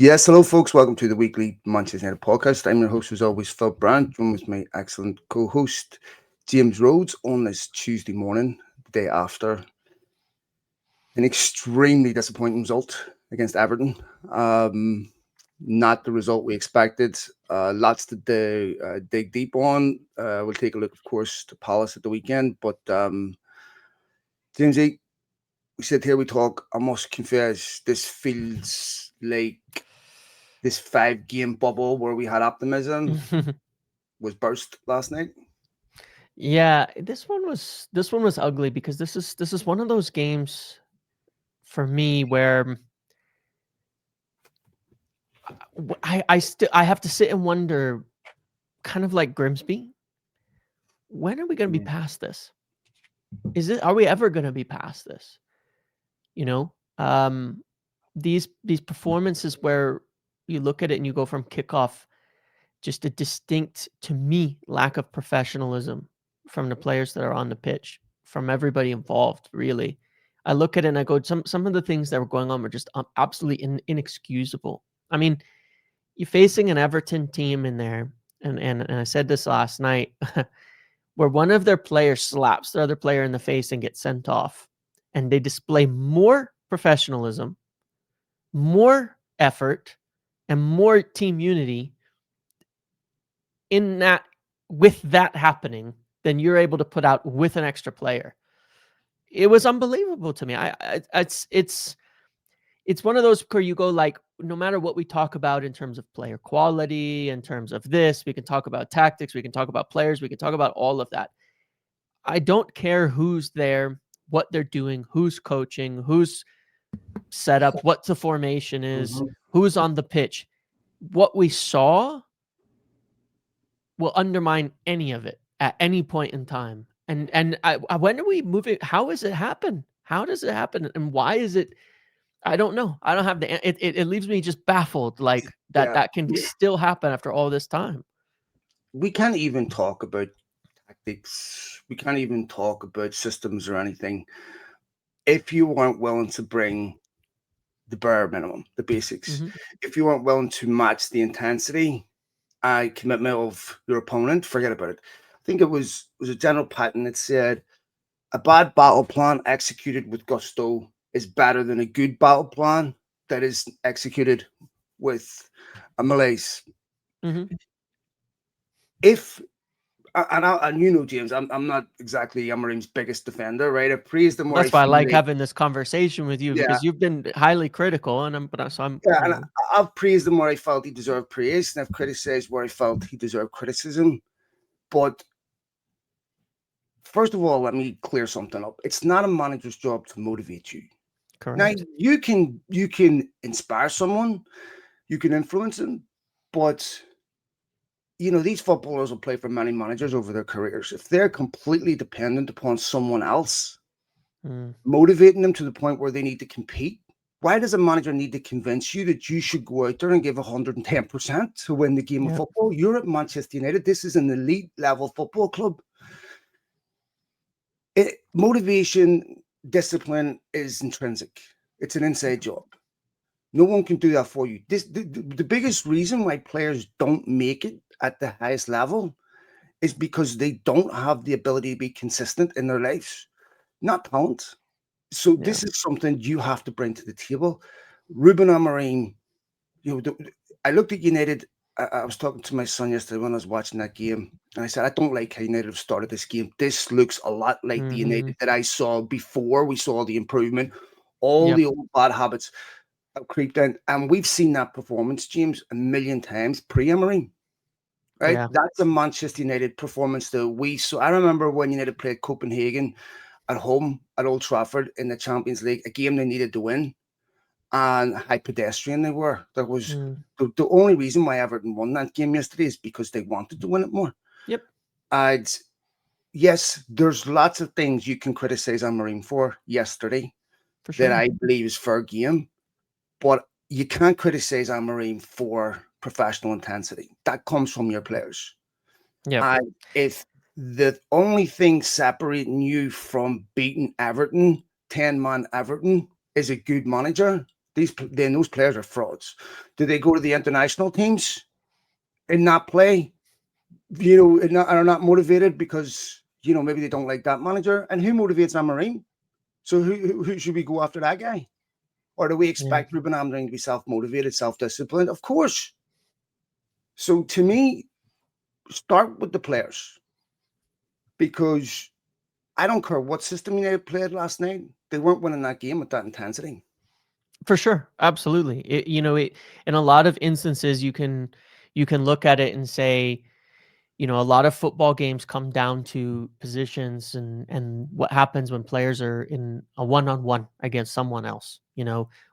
Yes, hello, folks. Welcome to the weekly Manchester United podcast. I'm your host, as always, Phil Brandt, joined with my excellent co-host, James Rhodes, on this Tuesday morning, the day after an extremely disappointing result against Everton. Um, Not the result we expected. Lots to dig deep on. We'll take a look, of course, to Palace at the weekend. But Jamesy, we sit here, we talk. I must confess, this feels like this 5 game bubble where we had optimism was burst last night. Yeah, this one was ugly because this is one of those games for me where I have to sit and wonder, kind of like Grimsby, when are we going to be Mm. past this? Are we ever going to be past this? You know, these performances where you look at it and you go from kickoff, just a distinct, to me, lack of professionalism from the players that are on the pitch, from everybody involved, really. I look at it and I go, some of the things that were going on were just absolutely inexcusable. I mean, you're facing an Everton team in there, and I said this last night, where one of their players slaps the other player in the face and gets sent off, and they display more professionalism, more effort, and more team unity in that, with that happening, than you're able to put out with an extra player. It was unbelievable to me. It's one of those where you go, like, no matter what we talk about in terms of player quality, in terms of this, we can talk about tactics, we can talk about players, we can talk about all of that. I don't care who's there, what they're doing, who's coaching, who's set up, what the formation is, Mhm. who's on the pitch. What we saw will undermine any of it at any point in time. When are we moving? How does it happen? How does it happen? And why is it? I don't know. I don't have it leaves me just baffled, like that Yeah, that can still happen after all this time. we can't even talk about tactics. We can't even talk about systems or anything if you weren't willing to bring the bare minimum, the basics. Hmm. If you weren't willing to match the intensity and commitment of your opponent, forget about it. I think it was a general pattern that said a bad battle plan executed with gusto is better than a good battle plan that is executed with a malaise. Hmm. If and you know, James, I'm not exactly Amorim's biggest defender, right? I praised him where I That's why I feel like like, having this conversation with you, yeah, because you've been highly critical, and I'm, yeah, and I've praised him where I felt he deserved praise, and I've criticized where I felt he deserved criticism. But first of all, let me clear something up. It's not a manager's job to motivate you. Now, correct. you can inspire someone, you can influence them, but these footballers will play for many managers over their careers. If they're completely dependent upon someone else Mm, motivating them to the point where they need to compete, why does a manager need to convince you that you should go out there and give 110% to win the game of yeah. football? You're at Manchester United. This is an elite level football club. Motivation, discipline is intrinsic. It's an inside job. No one can do that for you. The biggest reason why players don't make it at the highest level is because they don't have the ability to be consistent in their lives, not talent. So Yeah. this is something you have to bring to the table. Ruben Amorim, you know, I looked at United. I was talking to my son yesterday when I was watching that game, and I said, I don't like how United have started this game. This looks a lot like the Hmm. United that I saw before we saw the improvement. All Yep. the old bad habits have creeped in, and we've seen that performance, James, a million times pre-Amorim. Right, Yeah. that's a Manchester United performance that we saw. I remember when United played Copenhagen at home at Old Trafford in the Champions League, a game they needed to win, and how pedestrian they were. There was Mm, the only reason why Everton won that game yesterday is because they wanted to win it more. yep. And yes, there's lots of things you can criticize Amorim for yesterday For that sure. I believe is fair game, but you can't criticize Amorim for professional intensity. That comes from your players. Yep. And if the only thing separating you from beating Everton, 10-man Everton, is a good manager, then those players are frauds. Do they go to the international teams and not play? And are not motivated because maybe they don't like that manager. And who motivates Amorim? So who should we go after that guy? Or do we Yeah. expect Ruben Amorim to be self-motivated, self-disciplined? Of course. So to me, start with the players, because I don't care what system United played last night. They weren't winning that game with that intensity. For sure, absolutely. In a lot of instances, you can look at it and say, a lot of football games come down to positions and what happens when players are in a one-on-one against someone else.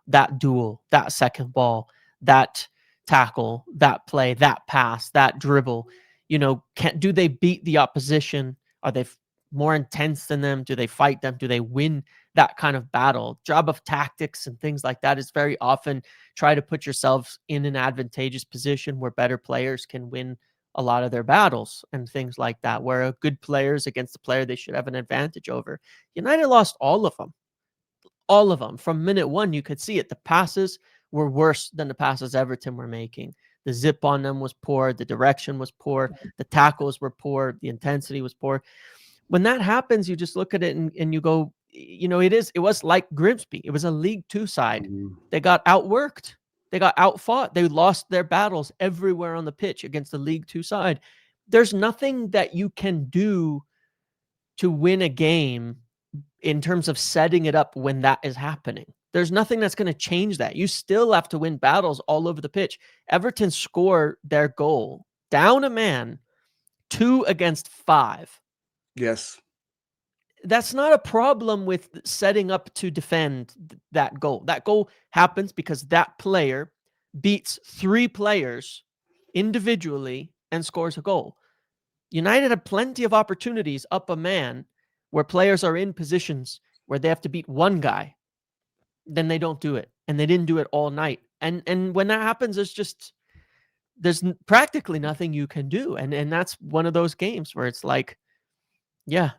That duel, that second ball, that tackle, that play, that pass, that dribble. Do they beat the opposition? Are they more intense than them? Do they fight them? Do they win that kind of battle? Job of tactics and things like that is very often try to put yourselves in an advantageous position where better players can win a lot of their battles and things like that, where a good players against the player they should have an advantage over. United lost all of them. All of them. From minute one, you could see it. The passes were worse than the passes Everton were making. The zip on them was poor. The direction was poor. The tackles were poor. The intensity was poor. When that happens, you just look at it and you go, it was like Grimsby. It was a League Two side. Mhm. They got outworked. They got outfought. They lost their battles everywhere on the pitch against the League Two side. There's nothing that you can do to win a game in terms of setting it up when that is happening. There's nothing that's going to change that. You still have to win battles all over the pitch. Everton score their goal down a man, 2-5. Yes. That's not a problem with setting up to defend that goal. That goal happens because that player beats 3 players individually and scores a goal. United had plenty of opportunities up a man where players are in positions where they have to beat one guy. Then they don't do it. And they didn't do it all night. And when that happens, there's practically nothing you can do. And that's one of those games where it's like, yeah,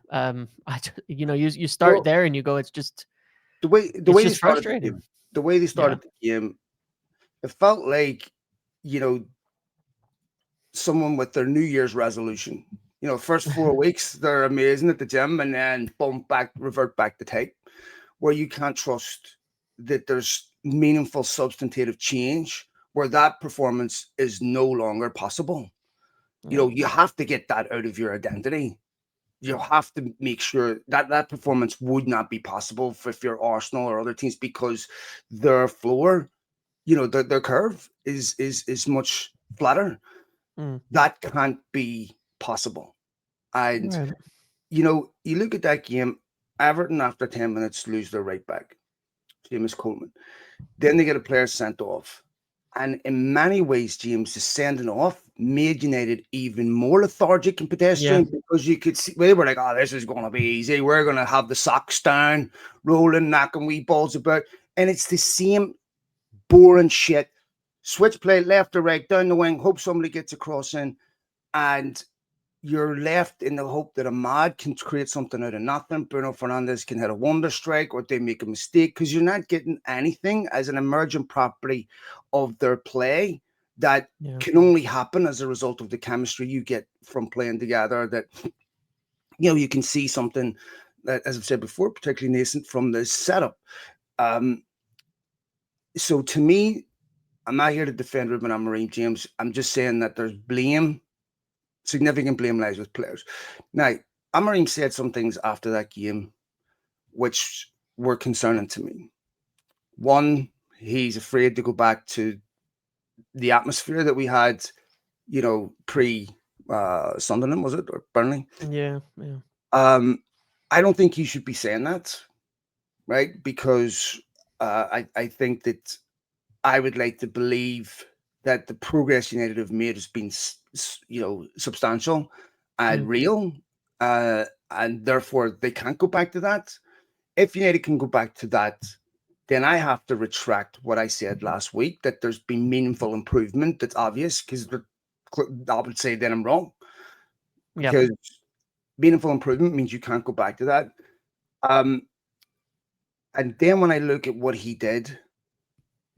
you start Well, there and you go, it's just the it's way they just started the frustrating. game, the way they Yeah. started the game, it felt like you know someone with their New Year's resolution. First 4 weeks they're amazing at the gym, and then boom, revert back to type, where you can't trust that there's meaningful substantive change, where that performance is no longer possible. Yeah. You have to get that out of your identity. You have to make sure that that performance would not be possible if you're Arsenal or other teams, because their floor, their curve is much flatter. Mm. That can't be possible. And Right. you look at that game, Everton after 10 minutes lose their right back, James Coleman. Then they get a player sent off. And in many ways, James, the sending off made United even more lethargic and Yeah. pedestrian, because you could see they were like, oh, this is going to be easy. We're going to have the socks down, rolling, knocking wee balls about. And it's the same boring shit. Switch play left or right, down the wing, hope somebody gets across in. And you're left in the hope that Ahmad can create something out of nothing. Bruno Fernandes can hit a wonder strike, or they make a mistake, because you're not getting anything as an emergent property of their play that Yeah. can only happen as a result of the chemistry you get from playing together. That you can see something that, as I've said before, particularly nascent from the setup. Um, so to me, I'm not here to defend Ruben Amorim, James. I'm just saying that there's blame. Significant blame lies with players. Now, Amorim said some things after that game which were concerning to me. One, he's afraid to go back to the atmosphere that we had, pre Sunderland, was it, or Burnley? Yeah. Yeah. Um, I don't think he should be saying that, right? Because I think that I would like to believe that the progress United have made has been, substantial and Mm. real, and therefore they can't go back to that. If United can go back to that, then I have to retract what I said last week, that there's been meaningful improvement that's obvious, because I would say then I'm wrong, Yep. because meaningful improvement means you can't go back to that. Um, and then when I look at what he did,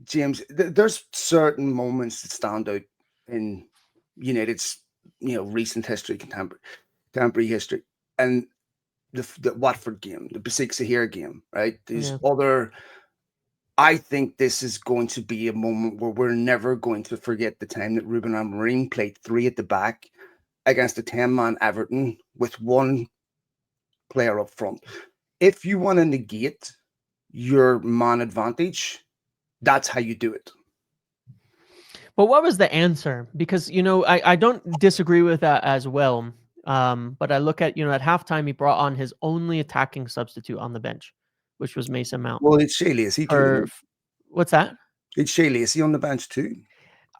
James, there's certain moments that stand out in United's recent history, contemporary history, and the Watford game, the Besiktas game, right? These Yeah. other. I think this is going to be a moment where we're never going to forget the time that Ruben Amorim played three at the back against a 10-man Everton with one player up front. If you want to negate your man advantage, that's how you do it. But what was the answer? Because, I don't disagree with that as well. But I look at, at halftime, he brought on his only attacking substitute on the bench, which was Mason Mount. Well, it's Shea Lacey too. Or what's that? It's Shea Lacey on the bench too.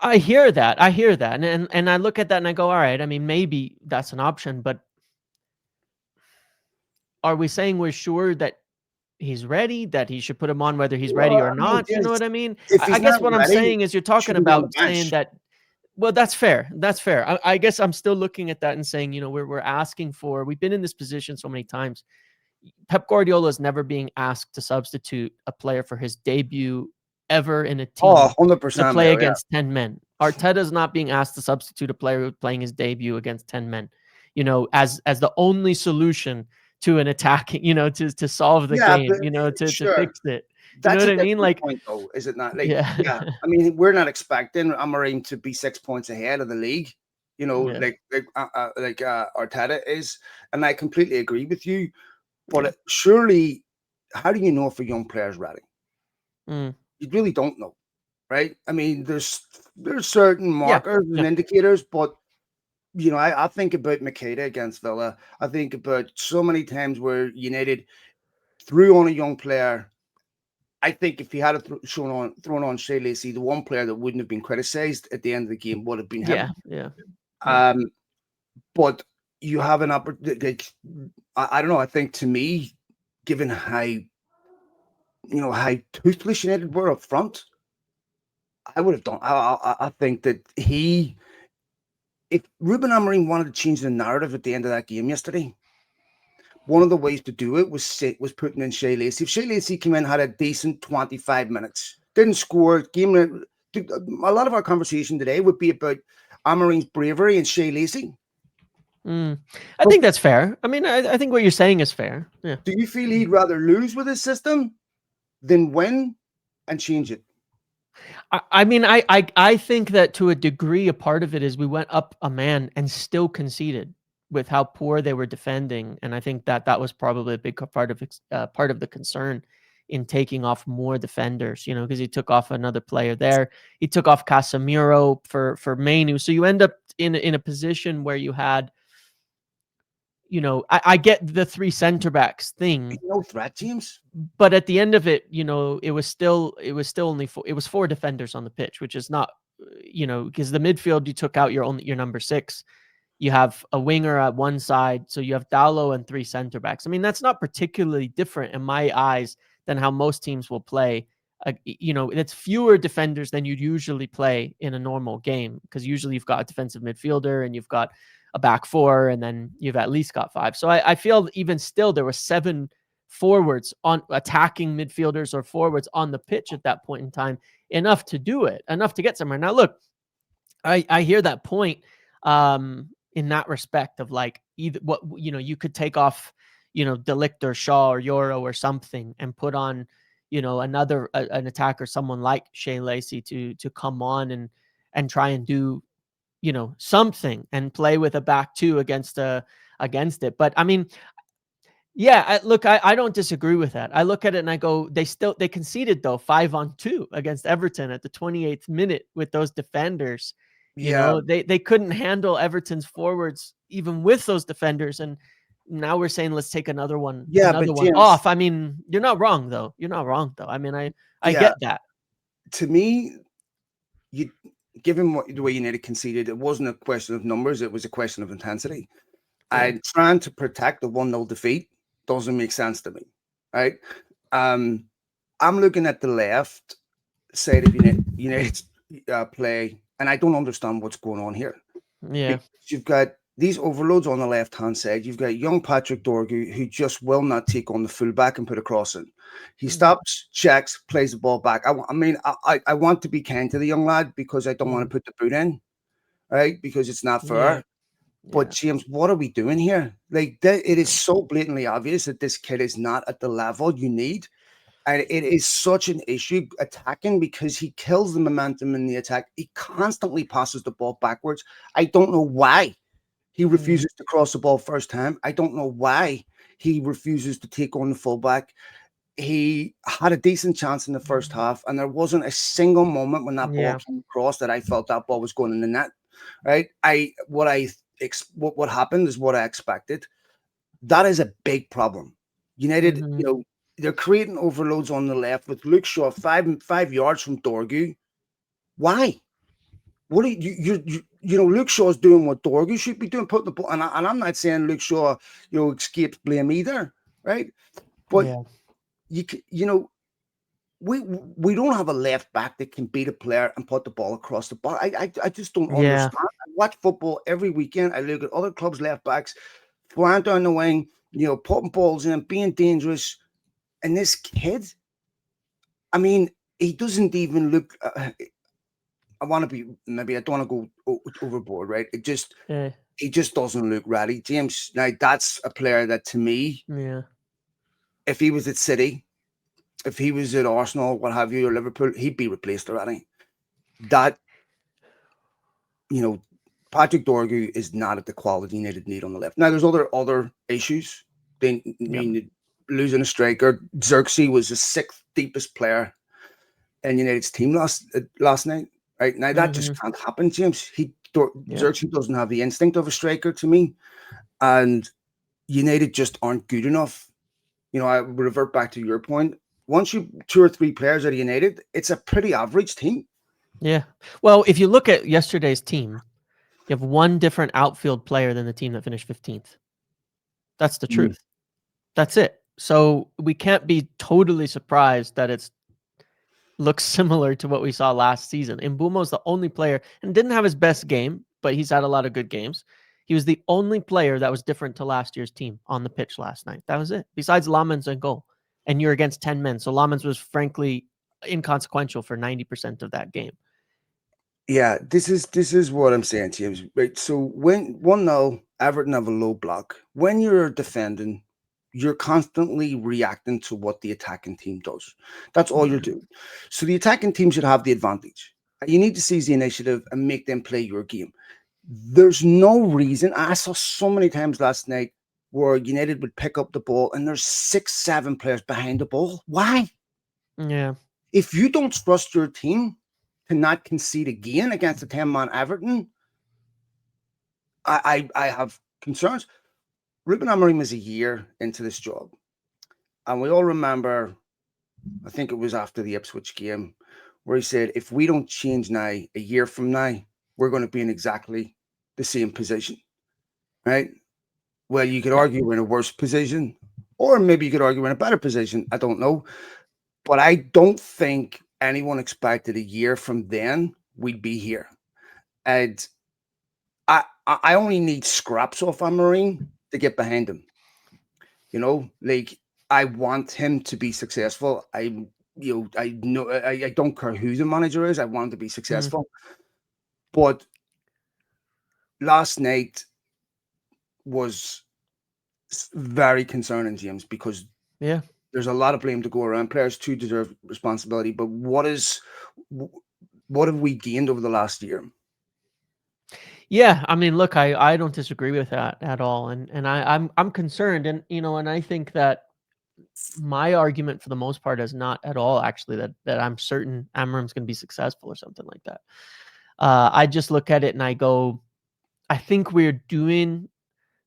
I hear that. And I look at that and I go, all right, I mean, maybe that's an option, but are we saying we're sure that he's ready, that he should put him on whether he's ready Well, or I mean, not? You know what I mean? if I he's guess not what I'm ready, saying is you're he talking shouldn't be on the about saying bench. that. Well, that's fair. That's fair. I guess I'm still looking at that and saying, we're asking for. We've been in this position so many times. Pep Guardiola is never being asked to substitute a player for his debut ever in a Oh, team to 100% play there, yeah. against 10 men. Arteta's not being asked to substitute a player who's playing his debut against 10 men, as the only solution to an attack, to solve the Yeah, game, but to sure. fix it. You know That's what a I mean? different Like, point, though, is it not? Like, yeah. yeah, I mean, we're not expecting Amorim to be 6 points ahead of the league, Yeah. like Arteta is, and I completely agree with you. But Yeah. surely, how do you know if a young player's ready? Mm. You really don't know, right? I mean, there's certain Yeah. markers and Yeah. indicators, but I think about Makeda against Villa. I think about so many times where United threw on a young player. I think if he had thrown on Shea Lacey, the one player that wouldn't have been criticised at the end of the game would have been him. Yeah. Yeah. Yeah. Um, but you have an opportunity. Like, I don't know. I think to me, given how toothless United were up front, I would have done. I think that if Ruben Amorim wanted to change the narrative at the end of that game yesterday, one of the ways to do it was putting in Shea Lacey. If Shea Lacey came in, had a decent 25 minutes, didn't score, a lot of our conversation today would be about Amorim's bravery and Shea Lacey. I think that's fair. I mean, I think what you're saying is fair. Yeah. Do you feel he'd rather lose with his system than win and change it? I mean, I think that to a degree, a part of it is we went up a man and still conceded with how poor they were defending, and I think that was probably a big part of the concern in taking off more defenders. Because he took off another player there. He took off Casemiro for Mainu, so you end up in a position where you had. I get the three center backs thing, No threat, James. but at the end of it, it was still only four defenders on the pitch, which is not, because the midfield you took out your number six. You have a winger at one side, so you have Dallo and three center backs. I mean, that's not particularly different in my eyes than how most teams will play. It's fewer defenders than you'd usually play in a normal game, because usually you've got a defensive midfielder and you've got a back four, and then you've at least got five. So I feel even still there were seven forwards on attacking midfielders or forwards on the pitch at that point in time, enough to do it, enough to get somewhere. Now, look, I hear that point in that respect of like either what you could take off Delict or Shaw or Euro or something and put on another an attacker, someone like Shea Lacey to come on and try and do something and play with a back two against it. But I mean, yeah, look, I don't disagree with that. I look at it and I go, they conceded though 5-on-2 against Everton at the 28th minute with those defenders. Yeah, They couldn't handle Everton's forwards even with those defenders, and now we're saying let's take another one but James, off. I mean, you're not wrong though. I mean, I yeah, get that. to me, you given the way United conceded, it wasn't a question of numbers; it was a question of intensity. Yeah. And trying to protect the 1-0 defeat doesn't make sense to me, right? Um, I'm looking at the left side of United's play, and I don't understand what's going on here. Yeah. Because you've got these overloads on the left hand side. You've got young Patrick Dorgu who just will not take on the fullback and put a cross in. He Mhm. stops, checks, plays the ball back. I mean, I want to be kind to the young lad because I don't want Mhm. to put the boot in, right? Because it's not Yeah. fair. But Yeah. James, what are we doing here? Like it is so blatantly obvious that this kid is not at the level you need. And it is such an issue attacking because he kills the momentum in the attack. He constantly passes the ball backwards. I don't know why he Mhm. refuses to cross the ball first time. I don't know why he refuses to take on the fullback. He had a decent chance in the first half, and there wasn't a single moment when that ball Yeah. came across that I felt that ball was going in the net. Right? What happened is what I expected. That is a big problem. United, Mhm. they're creating overloads on the left with Luke Shaw 5 yards from Dorgu. Why? What are Luke Shaw's doing what Dorgu should be doing, putting the ball. And I'm not saying Luke Shaw, escapes blame either, right? But Yeah. you you know we don't have a left back that can beat a player and put the ball across the bar. I just don't Yeah. understand. I watch football every weekend. I look at other clubs' left backs flying down the wing, putting balls in, being dangerous. And this kid, I mean, he doesn't even look. I want to be maybe I don't want to go overboard, right? Yeah. He just doesn't look ready. James, now that's a player that to me, Yeah. if he was at City, if he was at Arsenal, what have you, or Liverpool, he'd be replaced already. That you know, Patrick Dorgu is not at the quality needed need on the left. Now, there's other issues. They Yep. mean losing a striker. Xerxy was the sixth deepest player in United's team last night. Right now, that just Mhm. can't happen, James. Yeah. Xerxy doesn't have the instinct of a striker to me, and United just aren't good enough. I revert back to your point. Once you two or three players out of United, it's a pretty average team. Yeah. Well, if you look at yesterday's team, you have one different outfield player than the team that finished 15th. That's the Mm. truth. That's it. So we can't be totally surprised that it's looks similar to what we saw last season. Mbumo's the only player and didn't have his best game, but he's had a lot of good games. He was the only player that was different to last year's team on the pitch last night. That was it. Besides Lamens and goal. And you're against 10 men. So Lamens was frankly inconsequential for 90% of that game. Yeah, this is what I'm saying, James. Right. So when 1-0, Everton have a low block. When you're defending, you're constantly reacting to what the attacking team does. That's all you're Yeah. doing. So the attacking team should have the advantage. You need to seize the initiative and make them play your game. There's no reason. I saw so many times last night where United would pick up the ball and there's 6, 7 players behind the ball. Why? Yeah. If you don't trust your team to not concede again against a 10-man Everton, I have concerns. Ruben Amorim is a year into this job. And we all remember, I think it was after the Ipswich game, where he said, if we don't change now, a year from now, we're going to be in exactly the same position. Right? Well, you could Yeah. argue we're in a worse position, or maybe you could argue we're in a better position. I don't know. But I don't think anyone expected a year from then we'd be here. And I only need scraps off Amorim to get behind him. Like I want him to be successful. I don't care who the manager is. I want him to be Mm, successful. But last night was very concerning, James, because yeah. there's a lot of blame to go around. Players too deserve responsibility. But what have we gained over the last year? Yeah, I mean, look, I don't disagree with that at all, and I'm concerned, and and I think that my argument for the most part is not at all actually that I'm certain Amorim's going to be successful or something like that. I just look at it and I go, I think we're doing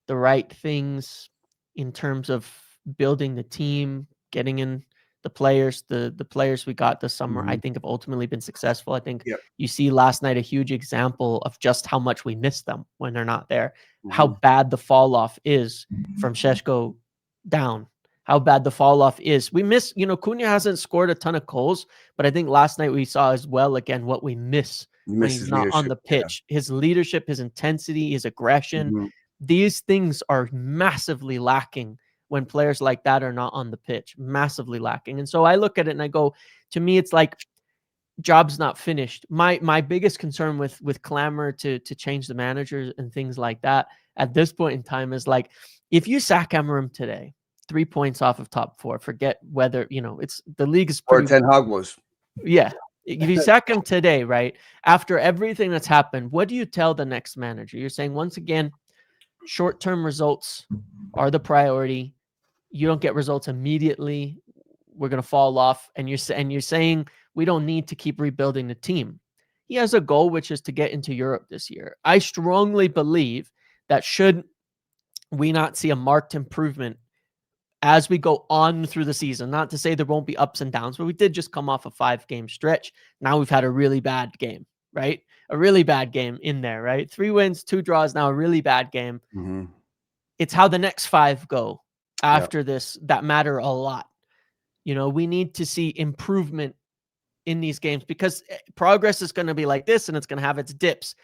the right things in terms of building the team, getting in the players, the players we got this summer, I Mhm. think have ultimately been successful. I think Yep. you see last night a huge example of just how much we miss them when they're not there, how Mhm. bad the fall off is from Sheshko down. How bad the fall off is. We miss, Cunha hasn't scored a ton of goals, but I think last night we saw as well again what we miss You when miss he's his not on leadership. the Yeah. pitch. His leadership, his intensity, his aggression, Mhm. These things are massively lacking when players like that are not on the pitch, massively lacking. And so I look at it and I go, to me, it's like job's not finished. My biggest concern with clamor to change the managers and things like that at this point in time is like, if you sack Amorim today, 3 points off of top four, forget whether, it's the league is Or pretty, Ten Hag was. yeah. If you sack him today, right, after everything that's happened, what do you tell the next manager? You're saying, once again, short-term results are the priority. You don't get results immediately, we're going to fall off. And you're saying we don't need to keep rebuilding the team. He has a goal, which is to get into Europe this year. I strongly believe that should we not see a marked improvement as we go on through the season, not to say there won't be ups and downs, but we did just come off a 5-game stretch. Now we've had a really bad game, right? A really bad game in there, right? 3 wins, 2 draws, now a really bad game. Mm-hmm. It's how the next 5 go Yeah. after this that matter a lot. We need to see improvement in these games, because progress is going to be like this and it's going to have its dips.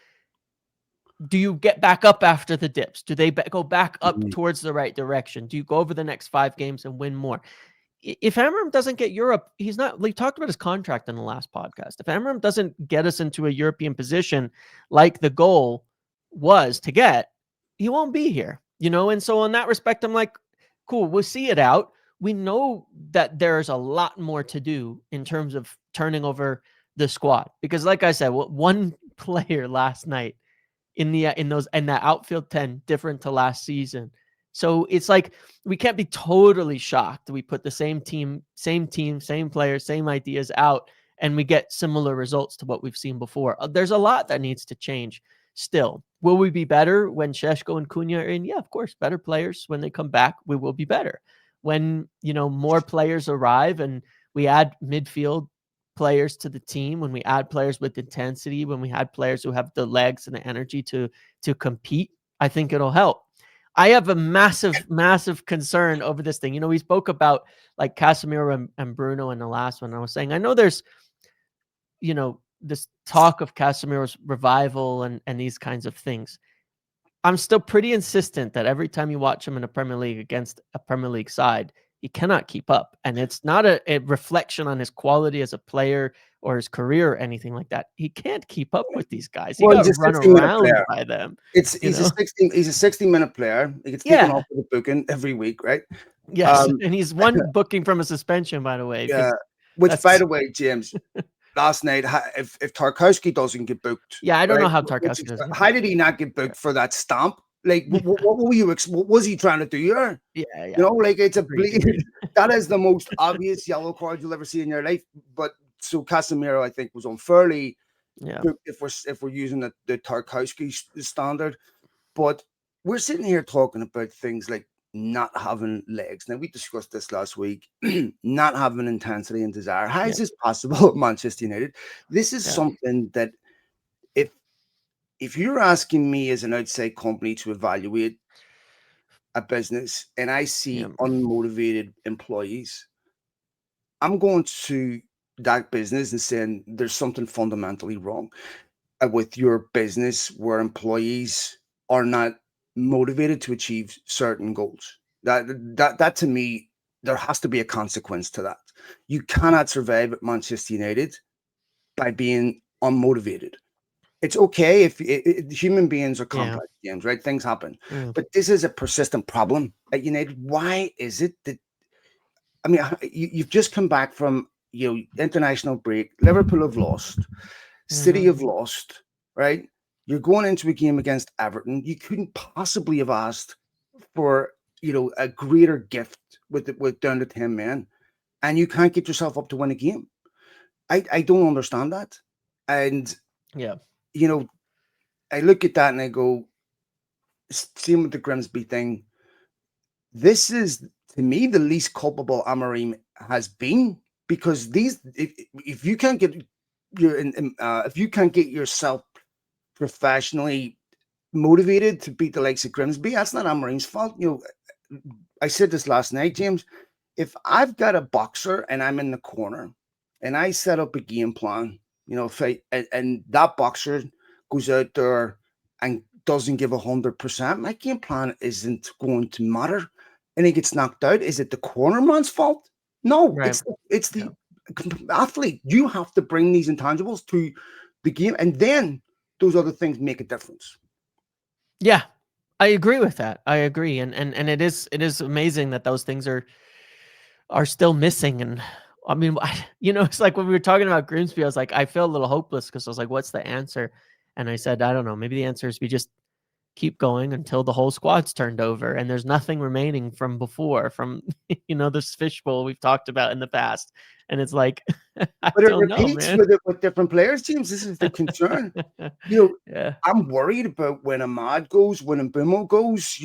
Do you get back up after the dips? Do they go back up Mm-hmm. towards the right direction? Do you go over the next 5 games and win more? If Amorim doesn't get Europe, he's not. We talked about his contract in the last podcast. If Amorim doesn't get us into a European position like the goal was to get, he won't be here. And so in that respect, I'm like, cool, we'll see it out. We know that there's a lot more to do in terms of turning over the squad, because, like I said, one player last night in that outfield 10 different to last season. So it's like we can't be totally shocked. We put the same team, same players, same ideas out, and we get similar results to what we've seen before. There's a lot that needs to change still. Will we be better when Šeško and Cunha are in? Yeah, of course. Better players when they come back, we will be better. When, more players arrive and we add midfield players to the team, when we add players with intensity, when we add players who have the legs and the energy to compete, I think it'll help. I have a massive concern over this thing. We spoke about like Casemiro and Bruno in the last one. I was saying, I know there's, this talk of Casemiro's revival and these kinds of things. I'm still pretty insistent that every time you watch him in a Premier League against a Premier League side, he cannot keep up. And it's not a reflection on his quality as a player or his career or anything like that. He can't keep up with these guys. He Well, he's got a run 60-minute around player. by them. He's a 60-minute player. He gets taken Yeah. off with a booking every week, right? Yes. And he's one booking from a suspension, by the way. Yeah. Which, by the way, James, last night, if Tarkowski doesn't get booked, Yeah, I don't know right, how Tarkowski doesn't get how booked. did he not get booked for that stamp? Like, what were you? What was he trying to do here? Yeah. Like it's Agreed. that is the most obvious yellow card you'll ever see in your life. But so Casemiro, I think, was unfairly booked if we're using the Tarkowski standard. But we're sitting here talking about things like not having legs. Now, we discussed this last week, not having intensity and desire. How is this possible at Manchester United? This is something that if you're asking me as an outside company to evaluate a business and I see unmotivated employees, I'm going to that business and saying there's something fundamentally wrong with your business where employees are not motivated to achieve certain goals. That to me, there has to be a consequence to that. You cannot survive at Manchester United by being unmotivated. It's okay if human beings are complex, James, right? Things happen. But this is a persistent problem at United. Why is it that, I mean, you've just come back from, international break. Liverpool have lost. City have lost, right? You're going into a game against Everton. You couldn't possibly have asked for, a greater gift with down to 10 men, and you can't get yourself up to win a game. I don't understand that. And, I look at that and I go, same with the Grimsby thing. This is, to me, the least culpable Amorim has been, because if you can't get if you can't get yourself professionally motivated to beat the likes of Grimsby, that's not Amorim's fault. I said this last night, James. If I've got a boxer and I'm in the corner and I set up a game plan, fight, and that boxer goes out there and doesn't give 100%, my game plan isn't going to matter. And he gets knocked out. Is it the corner man's fault? No, Right. it's Yeah. the athlete. You have to bring these intangibles to the game, and then those other things make a difference. Yeah. I agree with that. I agree. And it is amazing that those things are still missing. And I mean, it's like when we were talking about Grimsby, I was like, I feel a little hopeless because I was like, what's the answer? And I said, I don't know. Maybe the answer is we just keep going until the whole squad's turned over and there's nothing remaining from before, from this fishbowl we've talked about in the past. And it's like, I But it don't know, repeats man. with different players, James. This is the concern. You know, Yeah. I'm worried about when Ahmad goes, when Mbumo goes.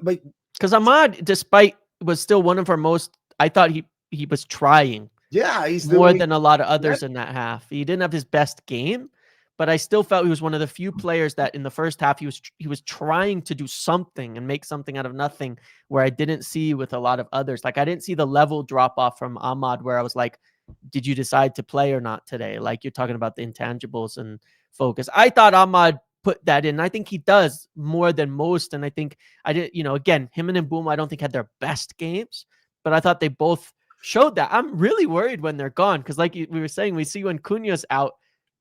Like, Because Ahmad, despite was still one of our most, I thought he was trying yeah, he's the more only. than a lot of Yeah, others in that half. He didn't have his best game, but I still felt he was one of the few players that in the first half he was trying to do something and make something out of nothing, where I didn't see with a lot of others. Like I didn't see the level drop off from Ahmad where I was like, did you decide to play or not today? Like you're talking about the intangibles and focus. I thought Ahmad put that in. I think he does more than most. And I think I did, again, him and Mboum, I don't think had their best games, but I thought they both showed that. I'm really worried when they're gone because, like we were saying, we see when Cunha's out,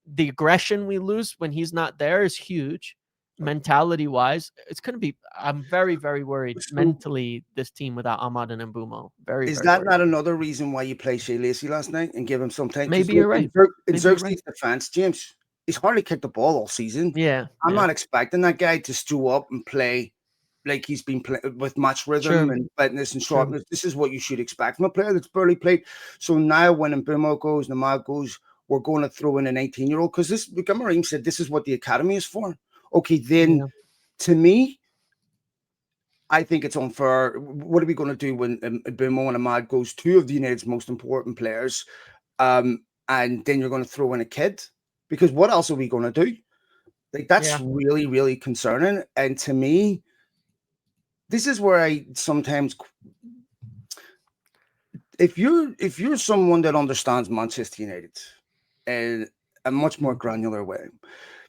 the aggression we lose when he's not there is huge. Mentality wise, it's going to be. I'm very, very worried so mentally. This team without Ahmad and Mbumo, very, is very that worried. not another reason why you play Shea Lacey last night and give him some time? Because Maybe look, you're right. in Maybe you're right. Xerxes' defense, James, he's hardly kicked the ball all season. Yeah, I'm yeah, not expecting that guy to stew up and play like he's been playing with match rhythm true, and fitness and true. sharpness. This is what you should expect from a player that's barely played. So now when Mbumo goes, Namad goes, we're going to throw in an 18-year-old because this, like Amorim said, this is what the academy is for. Okay, then Yeah, to me, I think it's unfair. What are we going to do when Mbumo and Ahmad goes, two of the United's most important players, and then you're going to throw in a kid? Because what else are we going to do? Like that's yeah, really, really concerning. And to me, this is where I sometimes, if you're someone that understands Manchester United in a much more mm, granular way,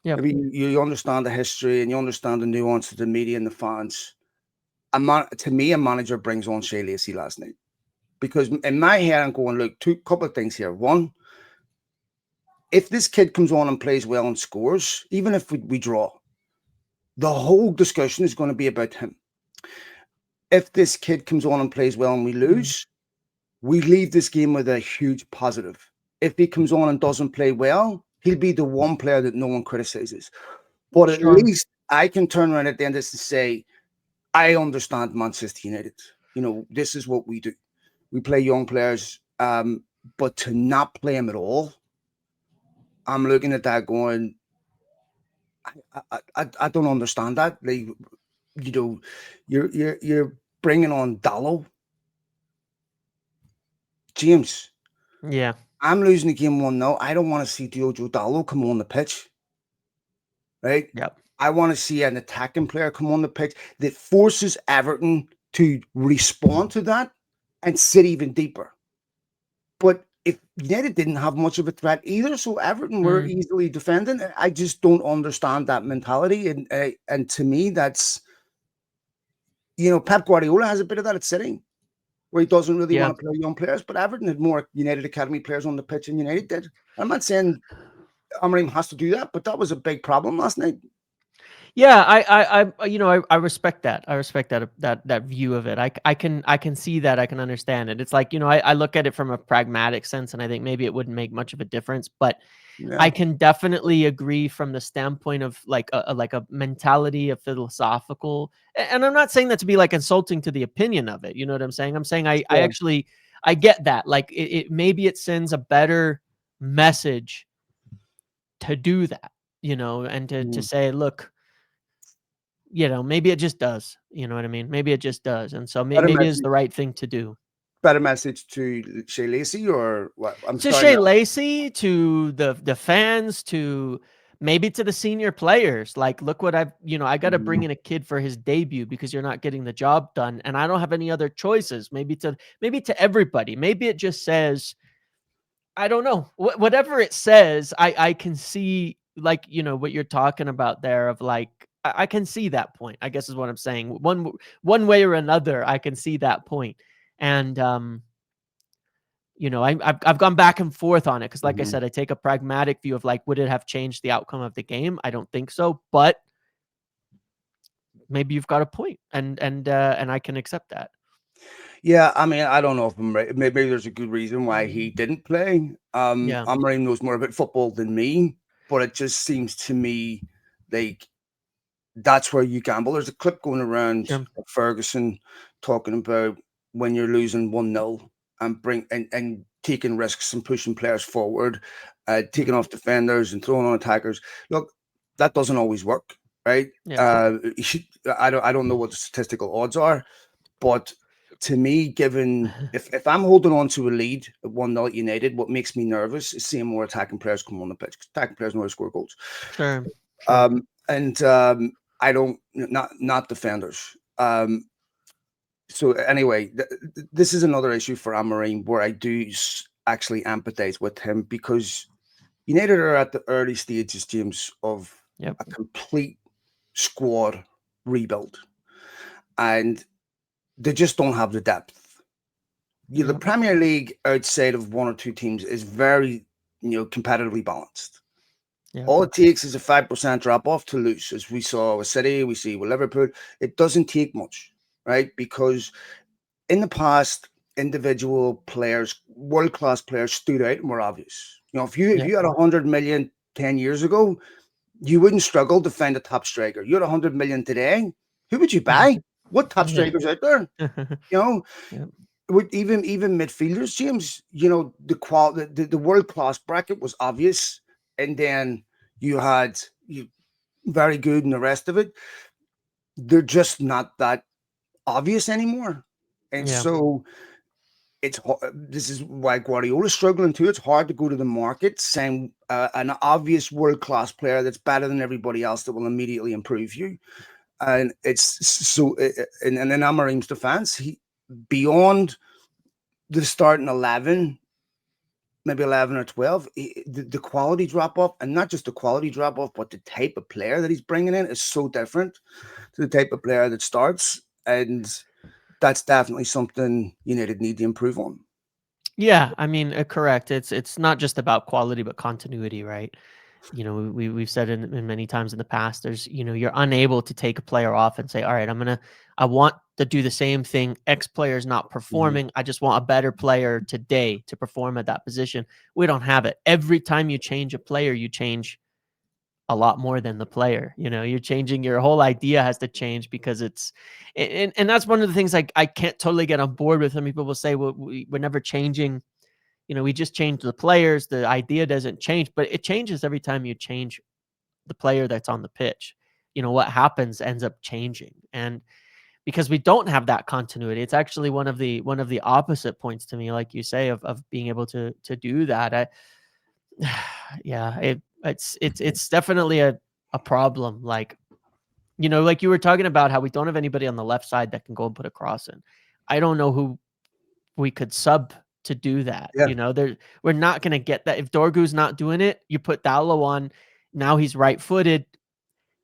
yep, maybe you understand the history and you understand the nuance of the media and the fans. To me, a manager brings on Shea Lacey last night because in my head, I'm going, look, couple of things here. One, if this kid comes on and plays well and scores, even if we draw, the whole discussion is going to be about him. If this kid comes on and plays well and we mm, lose, we leave this game with a huge positive. If he comes on and doesn't play well, he'll be the one player that no one criticizes. But at sure, least I can turn around at the end of this and say, I understand Manchester United. This is what we do. We play young players, but to not play them at all, I'm looking at that going, I don't understand that. Like, you know, you're bringing on Dallo, James. yeah, I'm losing the game 1-0. I don't want to see Diogo Dallo come on the pitch, right? yep, I want to see an attacking player come on the pitch that forces Everton to respond to that and sit even deeper. But if United didn't have much of a threat either, so Everton were mm, easily defending. I just don't understand that mentality, and to me, that's Pep Guardiola has a bit of that at City, where he doesn't really yeah. want to play young players, but Everton had more United Academy players on the pitch than United did. I'm not saying Amorim has to do that, but that was a big problem last night. Yeah, I respect that. I respect that view of it. I can see that. I can understand it. It's like, I look at it from a pragmatic sense, and I think maybe it wouldn't make much of a difference, but I Yeah, can definitely agree from the standpoint of like a mentality, a philosophical. And I'm not saying that to be like insulting to the opinion of it. You know what I'm saying? I'm saying I sure. actually I get that. Like maybe it sends a better message to do that, and to Mm. say, look, maybe it just does. You know what I mean? Maybe it just does. And so Better maybe it's message, the right thing to do. better message to Shea Lacey or what? I'm To starting Shea to. Lacey, to the fans, to maybe to the senior players. Like, look what I got to bring Mhm. in a kid for his debut because you're not getting the job done, and I don't have any other choices. Maybe to everybody. Maybe it just says, I don't know, whatever it says. I can see, like, what you're talking about there of like. I can see that point, I guess is what I'm saying. One way or another, I can see that point. And I've gone back and forth on it because, like I Mhm. said, I take a pragmatic view of like, would it have changed the outcome of the game? I don't think so, but maybe you've got a point, and I can accept that. Yeah, I mean, I don't know if I'm right. Maybe there's a good reason why he didn't play. Yeah, Amorim knows more about football than me, but it just seems to me like that's where you gamble. There's a clip going around sure. of Ferguson talking about when you're losing 1-0 and taking risks and pushing players forward, taking Mm, off defenders and throwing on attackers. Look, that doesn't always work, right? yeah, Uh, I don't know what the statistical odds are, but to me, given if I'm holding on to a lead at 1-0 at United, what makes me nervous is seeing more attacking players come on the pitch. Attacking players know how to score goals. sure, sure. And I don't not defenders. So anyway, this is another issue for Amorim where I do actually empathize with him because United are at the early stages, James, of Yep, a complete squad rebuild, and they just don't have the depth. The yep, Premier League outside of one or two teams is very, competitively balanced. yep, All it takes is a 5% drop off to lose, as we saw with City, we see with Liverpool. It doesn't take much, right? Because in the past, individual players, world class players, stood out and were obvious. If yep. you had 100 million 10 years ago, you wouldn't struggle to find a top striker. You had 100 million today. Who would you buy? What top Yeah. strikers out there? You know, Yep, with even midfielders, James, the quality, the world class bracket was obvious, and then you had you very good, and the rest of it, they're just not that obvious anymore. And yeah, so this is why Guardiola's struggling too. It's hard to go to the market saying an obvious world class player that's better than everybody else that will immediately improve you. And it's so, and in Amorim's defense, he beyond the starting 11, maybe 11 or 12, the quality drop off, and not just the quality drop off, but the type of player that he's bringing in is so different to the type of player that starts. And that's definitely something United need to improve on. yeah. I mean, correct. It's not just about quality, but continuity, right? We've said in many times in the past, there's, you're unable to take a player off and say, all right, I want to do the same thing. X player is not Mhm. performing. I just want a better player today to perform at that position. We don't have it. Every time you change a player, you change a lot more than the player. You're changing, your whole idea has to change because and that's one of the things I can't totally get on board with. Some people will say, well, we're never changing. We just change the players. The idea doesn't change, but it changes every time you change the player that's on the pitch. What happens ends up changing. And because we don't have that continuity, it's actually one of the opposite points to me, like you say, of being able to do that. Yeah, it's definitely a problem. Like you were talking about how we don't have anybody on the left side that can go and put a cross in. I don't know who we could sub to do that. Yeah. We're not gonna get that. If Dorgu's not doing it, you put Dallo on. Now he's right-footed.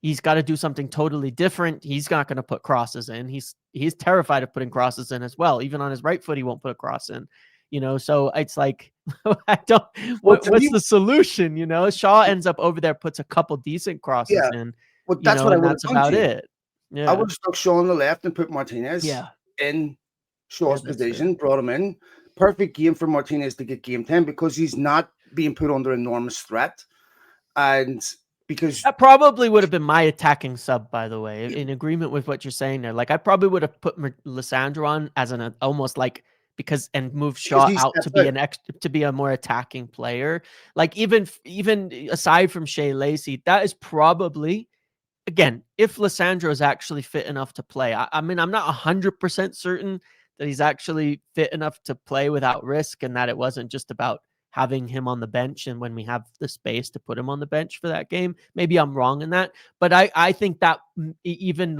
He's got to do something totally different. He's not going to put crosses in. He's terrified of putting crosses in as well. Even on his right foot, he won't put a cross in. So it's like, I don't. Well, to What's me, the solution? Shaw ends up over there, puts a couple decent crosses yeah. in. Well, that's what I And would have that's done, about James. it. I Yeah, would have stuck Shaw on the left and put Martinez yeah, in yeah. Shaw's That's fair. position, brought him in. Perfect game for Martinez to get game 10 because he's not being put under enormous threat. And because That probably would have been my attacking sub, by the way, in agreement with what you're saying there. Like, I probably would have put Lissandro on as an almost like, because and moved because Shaw he out to steps be out. an to be a more attacking player. Like, even aside from Shea Lacey, that is probably, again, if Lissandro is actually fit enough to play. I mean, I'm not 100% certain that he's actually fit enough to play without risk, and that it wasn't just about having him on the bench and when we have the space to put him on the bench for that game. Maybe I'm wrong in that, but I think that even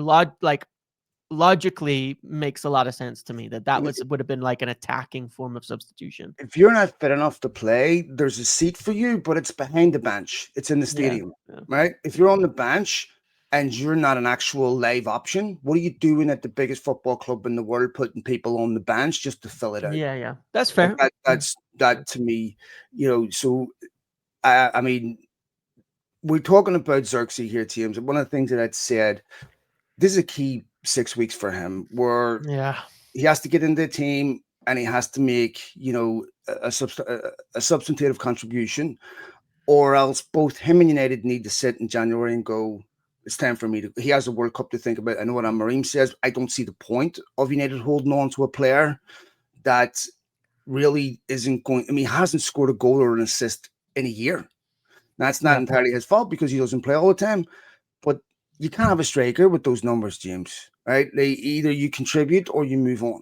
logically makes a lot of sense to me, that would have been like an attacking form of substitution. If you're not fit enough to play, there's a seat for you, but it's behind the bench. It's in the Yeah. stadium, Yeah. right? If you're on the bench, and you're not an actual live option, what are you doing at the biggest football club in the world, putting people on the bench just to fill it out? Yeah. That's Like fair. that to me, So I mean, we're talking about Xerxy here, teams, and one of the things that I'd said, this is a key 6 weeks for him, where Yeah. he has to get into the team and he has to make a substantive contribution, or else both him and United need to sit in January and go, it's time for me to. He has a World Cup to think about. I know what Amorim says. I don't see the point of United holding on to a player that really isn't going. I mean, he hasn't scored a goal or an assist in a year. That's not Yep. entirely his fault because he doesn't play all the time. But you can't have a striker with those numbers, James. Right? Either you contribute or you move on.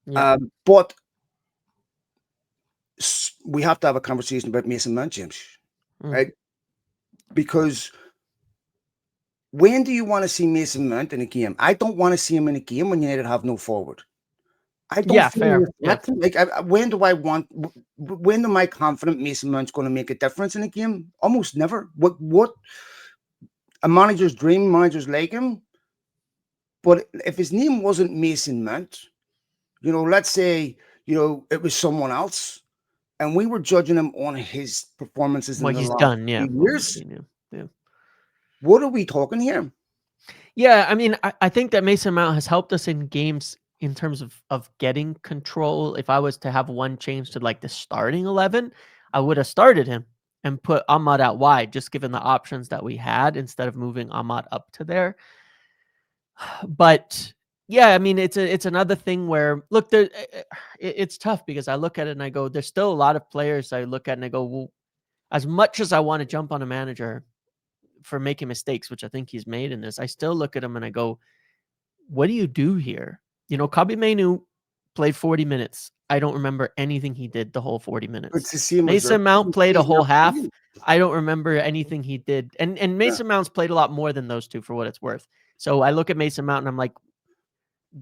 Yep. But we have to have a conversation about Mason Mount, James. Mm. Right? Because when do you want to see Mason Mount in a game? I don't want to see him in a game when United have no forward. I don't Yeah, feel any fair. Yeah. threat. Like, when do I want? When am I confident Mason Mount's going to make a difference in a game? Almost never. What a manager's dream, managers like him. But if his name wasn't Mason Mount, let's say it was someone else, and we were judging him on his performances in What the he's last done, yeah. few years. Yeah. What are we talking here? Yeah, I mean, I think that Mason Mount has helped us in games in terms of getting control. If I was to have one change to like the starting 11, I would have started him and put Ahmad out wide, just given the options that we had instead of moving Ahmad up to there. But yeah, I mean, it's another thing where look, it's tough because I look at it and I go, there's still a lot of players I look at and I go, well, as much as I want to jump on a manager for making mistakes, which I think he's made in this, I still look at him and I go, what do you do here? Kobe Mainu played 40 minutes. I don't remember anything he did the whole 40 minutes. It's the same as Mason Mount played a he's whole never half. played. I don't remember anything he did. And Yeah. Mason Mount's played a lot more than those two for what it's worth. So I look at Mason Mount and I'm like,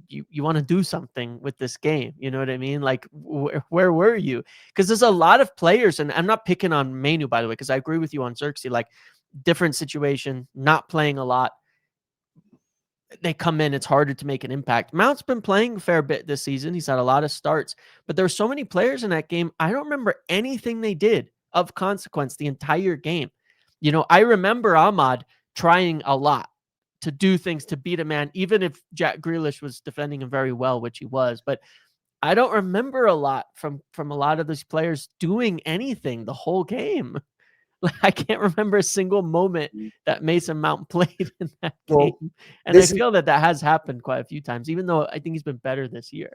you want to do something with this game. You know what I mean? Like, where were you? Because there's a lot of players, and I'm not picking on Mainu, by the way, because I agree with you on Xerxy, like different situation, not playing a lot. They come in, it's harder to make an impact. Mount's been playing a fair bit this season. He's had a lot of starts, but there's so many players in that game. I don't remember anything they did of consequence the entire game. I remember Ahmad trying a lot to do things to beat a man, even if Jack Grealish was defending him very well, which he was. But I don't remember a lot from a lot of these players doing anything the whole game. Like, I can't remember a single moment that Mason Mount played in that Well, game. And I this is feel that has happened quite a few times, even though I think he's been better this year.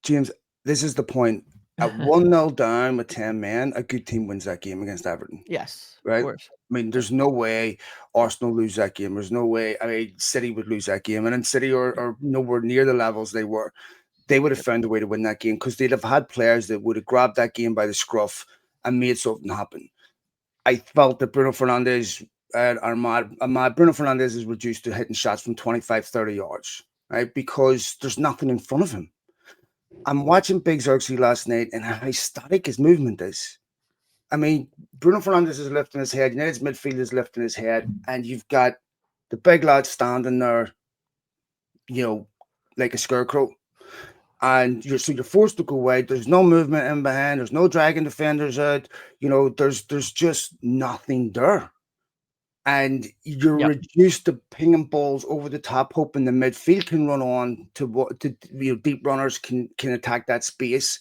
James. This is the point. At 1-0 down with 10 men, a good team wins that game against Everton. Yes, of Right? course. I mean, there's no way Arsenal lose that game. There's no way. I mean, City would lose that game, and then City are nowhere near the levels they were. They would have Yep. found a way to win that game because they'd have had players that would have grabbed that game by the scruff and made something happen. I felt that Bruno Fernandes Bruno Fernandes is reduced to hitting shots from 25, 30 yards, right? Because there's nothing in front of him. I'm watching Big Xerxy last night and how static his movement is. I mean, Bruno Fernandes is lifting his head, United's midfield is lifting his head, and you've got the big lad standing there, like a scarecrow. And you're forced to go wide. There's no movement in behind. There's no dragging defenders out. There's just nothing there. And you're Yep. reduced to pinging balls over the top, hoping the midfield can run on to deep runners can attack that space.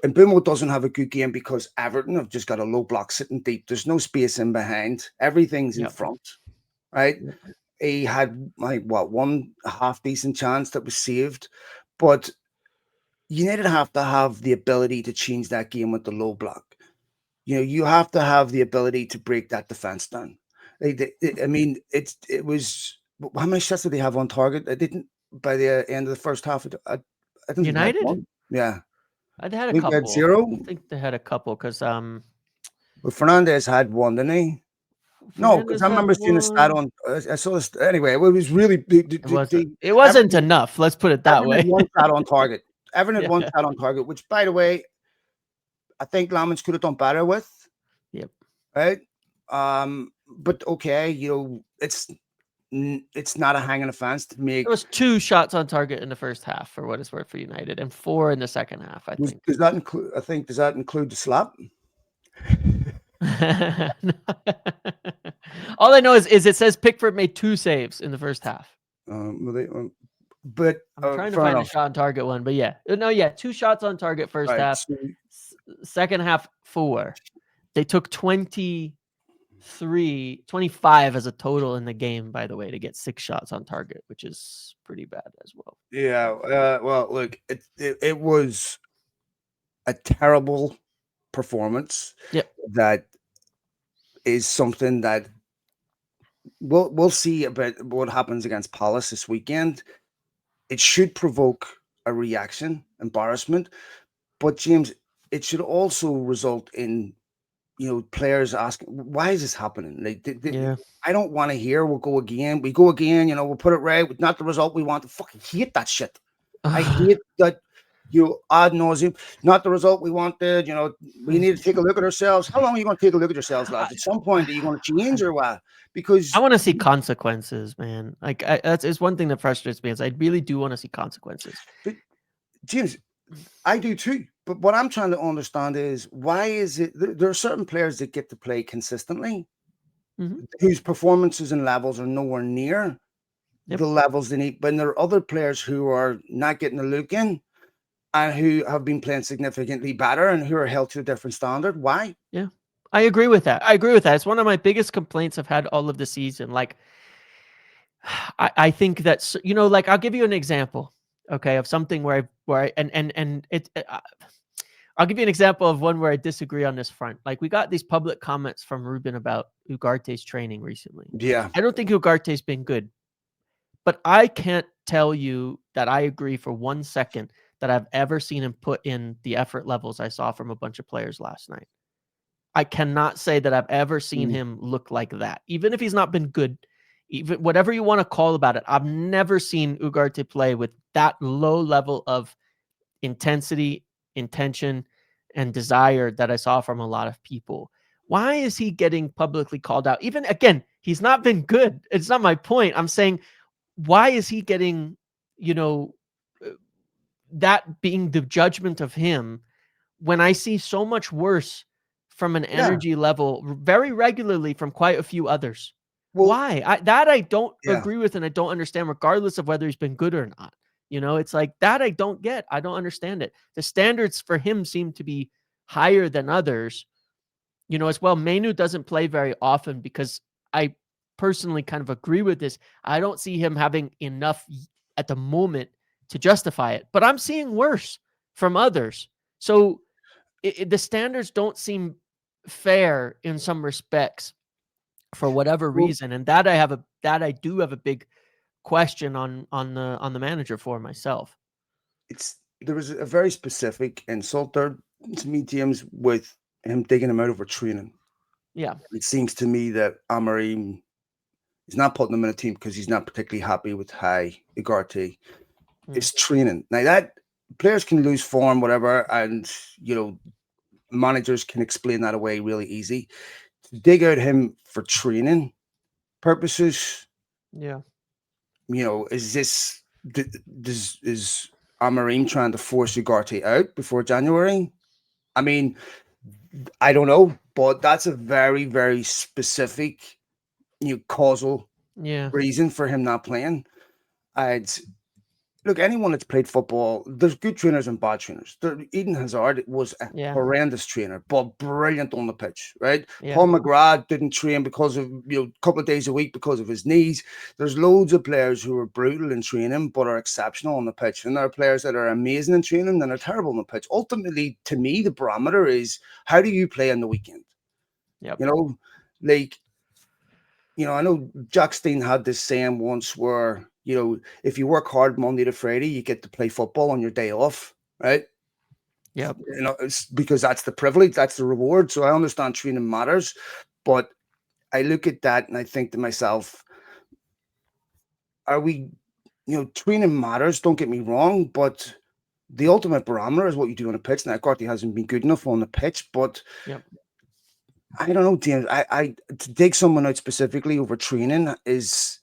And Bumo doesn't have a good game because Everton have just got a low block sitting deep. There's no space in behind. Everything's in Yep. front, right? Yep. He had one half decent chance that was saved, but United have to have the ability to change that game with the low block. You have to have the ability to break that defense down. I mean, it was how many shots did they have on target? I didn't by the end of the first half. I don't think they had United? one. Yeah, They had I a think they had couple. zero. I think they had a couple because But Fernandez had one, didn't he? No, because Fernandez I had remember seeing a stat one. on. I saw this anyway. It was really It wasn't Everton, enough. Let's put it that Everton had way. one shot on target. Everton had one Yeah. shot on target, which, by the way, I think Lamans could have done better with. Yep. Right? but okay, it's not a hang in the fence to There make. was 2 shots on target in the first half for what it's worth for United and 4 in the second half, I think. Does that include? I think does that include the slap? All I know is it says Pickford made 2 saves in the first half. Well, but I'm trying to fair find a enough. shot on target one, but yeah. No, yeah, 2 shots on target first Right. half, So, second half 4. They took 25 as a total in the game, by the way, to get 6 shots on target, which is pretty bad as well. yeah. Well, look, it was a terrible performance. Yep. That is something that we'll see about what happens against Palace this weekend. It should provoke a reaction, embarrassment, but James, it should also result in players asking, why is this happening? Like, Yeah. I don't want to hear we'll go again. We go again, we'll put it right. Not the result we want. I fucking hate that shit. I hate that, ad nauseum. Not the result we wanted. We need to take a look at ourselves. How long are you going to take a look at yourselves, lads? At some point, are you going to change or what? I Because, want to see consequences, man. Like that's it's one thing that frustrates me is I really do want to see consequences. but James, I do too. But what I'm trying to understand is why is it there are certain players that get to play consistently, Mhm. whose performances and levels are nowhere near Yep. the levels they need. But there are other players who are not getting a look in and who have been playing significantly better and who are held to a different standard. Why? Yeah. I agree with that. I agree with that. It's one of my biggest complaints I've had all of the season. Like I think that's like I'll give you an example, okay, of something where I and it I'll give you an example of one where I disagree on this front. Like we got these public comments from Ruben about Ugarte's training recently. Yeah. I don't think Ugarte's been good, but I can't tell you that I agree for 1 second that I've ever seen him put in the effort levels I saw from a bunch of players last night. I cannot say that I've ever seen Mm. him look like that. Even if he's not been good, even whatever you want to call about it, I've never seen Ugarte play with that low level of intensity, intention, and desire that I saw from a lot of people. Why is he getting publicly called out? Even again, he's not been good. It's not my point. I'm saying, why is he getting, you know, uh, that being the judgment of him when I see so much worse from an Yeah. energy level very regularly from quite a few others? Well, Why? I don't yeah. agree with and I don't understand regardless of whether he's been good or not. It's like that I don't get. I don't understand it. The standards for him seem to be higher than others. As well, Mainu doesn't play very often because I personally kind of agree with this. I don't see him having enough at the moment to justify it, but I'm seeing worse from others. So the standards don't seem fair in some respects for whatever Well, reason, and that I do have a big question on the manager for myself. there was a very specific insult there to me, James, with him digging him out over training. Yeah. It seems to me that Amorim is not putting him in a team because he's not particularly happy with how Ugarte Mm. is training. Now that players can lose form, whatever, and managers can explain that away really easy. To dig out him for training purposes, Yeah. is this is Amorim trying to force Ugarte out before January? I mean, I don't know, but that's a very, very specific, causal Yeah. reason for him not playing. I'd look, anyone that's played football, there's good trainers and bad trainers. Eden Hazard was a Yeah. horrendous trainer, but brilliant on the pitch, right? Yeah. Paul McGrath didn't train because of a couple of days a week because of his knees. There's loads of players who are brutal in training but are exceptional on the pitch, and there are players that are amazing in training and are terrible on the pitch. Ultimately, to me, the barometer is how do you play on the weekend? Yep. You know, like I know Jack Stein had this saying once where, if you work hard Monday to Friday, you get to play football on your day off, right? Yep. It's because that's the privilege, that's the reward. So I understand training matters, but I look at that and I think to myself, are we, training matters, don't get me wrong, but the ultimate barometer is what you do on the pitch. Now, Carty hasn't been good enough on the pitch, but Yep. I don't know, James. I to take someone out specifically over training is.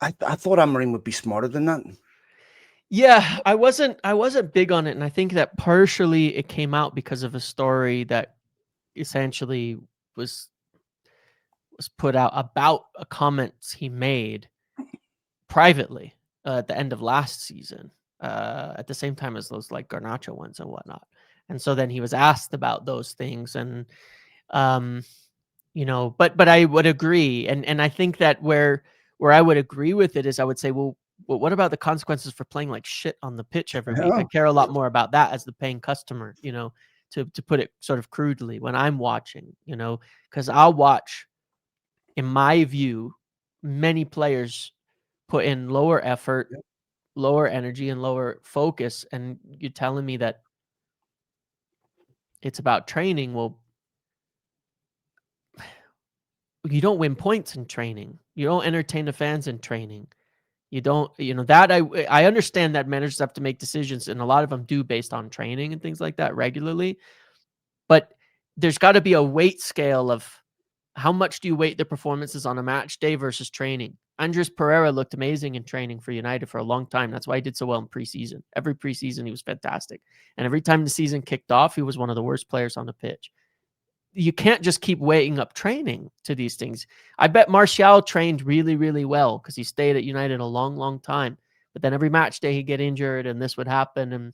I thought Amorim would be smarter than that. Yeah, I wasn't big on it, and I think that partially it came out because of a story that essentially was was put out about a comments he made privately at the end of last season, at the same time as those like Garnacho ones and whatnot. And so then he was asked about those things, and um, but I would agree, and I think that where I would agree with it is I would say, well, what about the consequences for playing like shit on the pitch every week? I Yeah. care a lot more about that as the paying customer, to put it sort of crudely when I'm watching, because I'll watch, in my view, many players put in lower effort, lower energy, and lower focus, and you're telling me that it's about training. Well, you don't win points in training. You don't entertain the fans in training. You don't, that I understand that managers have to make decisions, and a lot of them do based on training and things like that regularly. But there's got to be a weight scale of how much do you weight the performances on a match day versus training. Andres Pereira looked amazing in training for United for a long time. That's why he did so well in preseason. Every preseason, he was fantastic. And every time the season kicked off, he was one of the worst players on the pitch. You can't just keep weighing up training to these things. I bet Martial trained really, really well because he stayed at United a long, long time. But then every match day he'd get injured and this would happen,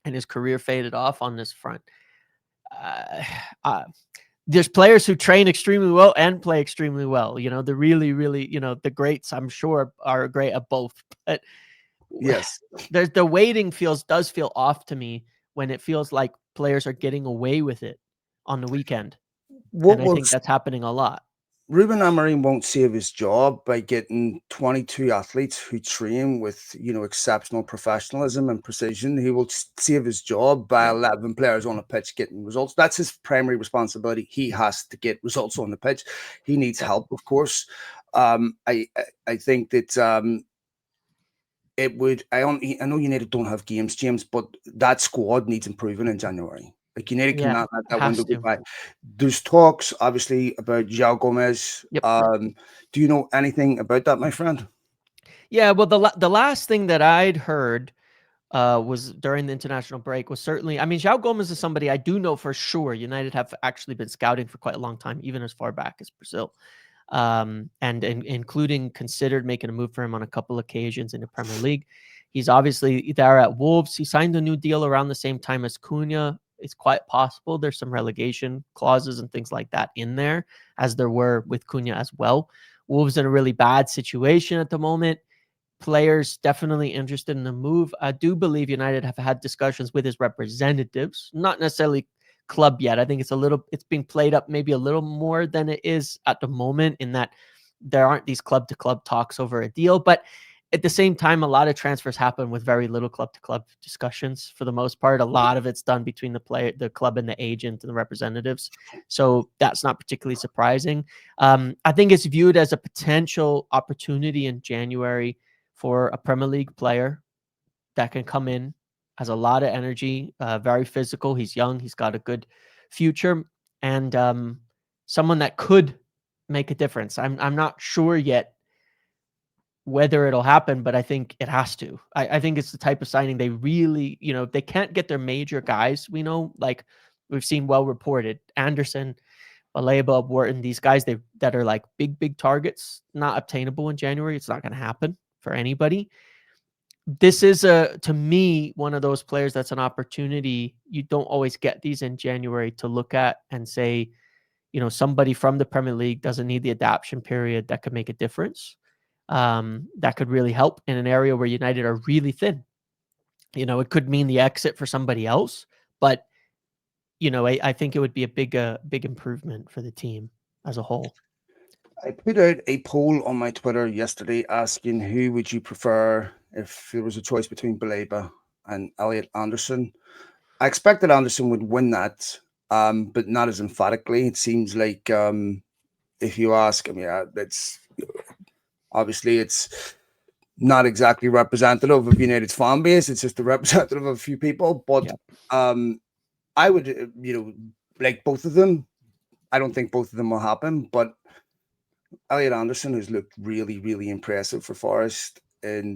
and his career faded off on this front. Uh, uh, there's players who train extremely well and play extremely well. The really, really, the greats, I'm sure, are great at both. But Yes. there's the weighting does feel off to me when it feels like players are getting away with it on the weekend. What And I will think that's happening a lot. Ruben Amorim won't save his job by getting 22 athletes who train with, exceptional professionalism and precision. He will save his job by Yeah. 11 players on the pitch getting results. That's his primary responsibility. He has to get results on the pitch. He needs Yeah. help, of course. I think that it would. I know United don't have games, James, but that squad needs improving in January. Like United Yeah. cannot let It that has window go to. by. There's talks, obviously, about Joao Gomes. Yep. Do you know anything about that, my friend? Yeah. Well, the last thing that I'd heard was during the international break was certainly, I mean, Joao Gomes is somebody I do know for sure United have actually been scouting for quite a long time, even as far back as Brazil. And including considered making a move for him on a couple occasions in the Premier League. He's obviously there at Wolves. He signed a new deal around the same time as Cunha. It's quite possible there's some relegation clauses and things like that in there, as there were with Cunha as well. Wolves in a really bad situation at the moment. Players definitely interested in the move. I do believe United have had discussions with his representatives, not necessarily club yet. I think it's being played up maybe a little more than it is at the moment, in that there aren't these club to club talks over a deal. But at the same time, a lot of transfers happen with very little club to club discussions for the most part. A lot of it's done between the club and the agent and the representatives. So that's not particularly surprising. I think it's viewed as a potential opportunity in January for a Premier League player that can come in, has a lot of energy, very physical. He's young. He's got a good future, and someone that could make a difference. I'm not sure yet whether it'll happen, but I think it has to. I think it's the type of signing they really, they can't get their major guys. We know, like we've seen well reported, Anderson, Baleba, Wharton, these guys that are like big targets, not obtainable in January. It's not going to happen for anybody. This is to me, one of those players that's an opportunity. You don't always get these in January to look at and say, somebody from the Premier League doesn't need the adaptation period that could make a difference. That could really help in an area where United are really thin. It could mean the exit for somebody else, but I think it would be a big improvement for the team as a whole. I put out a poll on my Twitter yesterday asking who would you prefer if there was a choice between Baleba and Elliot Anderson. I expected Anderson would win that, but not as emphatically. It seems like if you ask him, yeah, that's obviously it's not exactly representative of United's fan base. It's just a representative of a few people. But Yeah. I would, like both of them. I don't think both of them will happen, but Elliot Anderson has looked really, really impressive for Forest in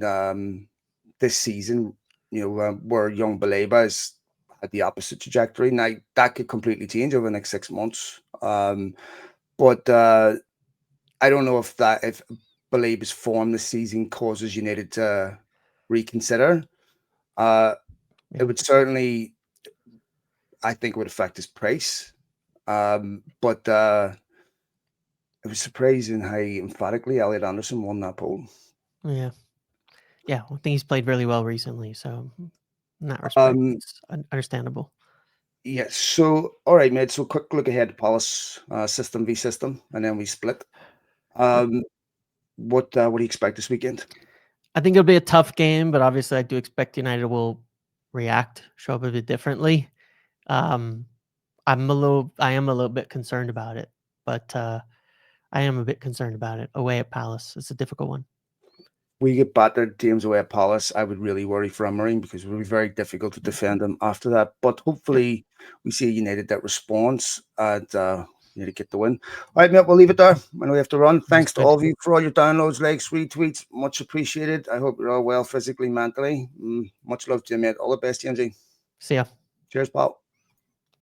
this season. Where young Baleba has had the opposite trajectory. Now that could completely change over the next 6 months. But I don't know if Baleba's form this season causes United to reconsider. Uh, it Yeah. would certainly, I think, it would affect his price. But it was surprising how emphatically Elliot Anderson won that poll. Yeah. Yeah. I think he's played really well recently. So in that respect, Um, it's understandable. yeah. So, all right, mate. So, quick look ahead to Palace, system v system, and then we split. Yep. Um, what do you expect this weekend? I think it'll be a tough game, but obviously I do expect United will react, show up a bit differently. Um, I am a little bit concerned about it, but I am a bit concerned about it. Away at Palace, it's a difficult one. We get battered teams away at Palace, I would really worry for Amorim because it would be very difficult to defend them after that. But Yep. hopefully, we see a United that responds and need to get the win. All right, mate, we'll leave it there. I know we have to run. Sounds Thanks to good. all of you for all your downloads, likes, retweets. Much appreciated. I hope you're all well physically, mentally. Much love to you, mate. All the best, TMG. See ya. Cheers, pal.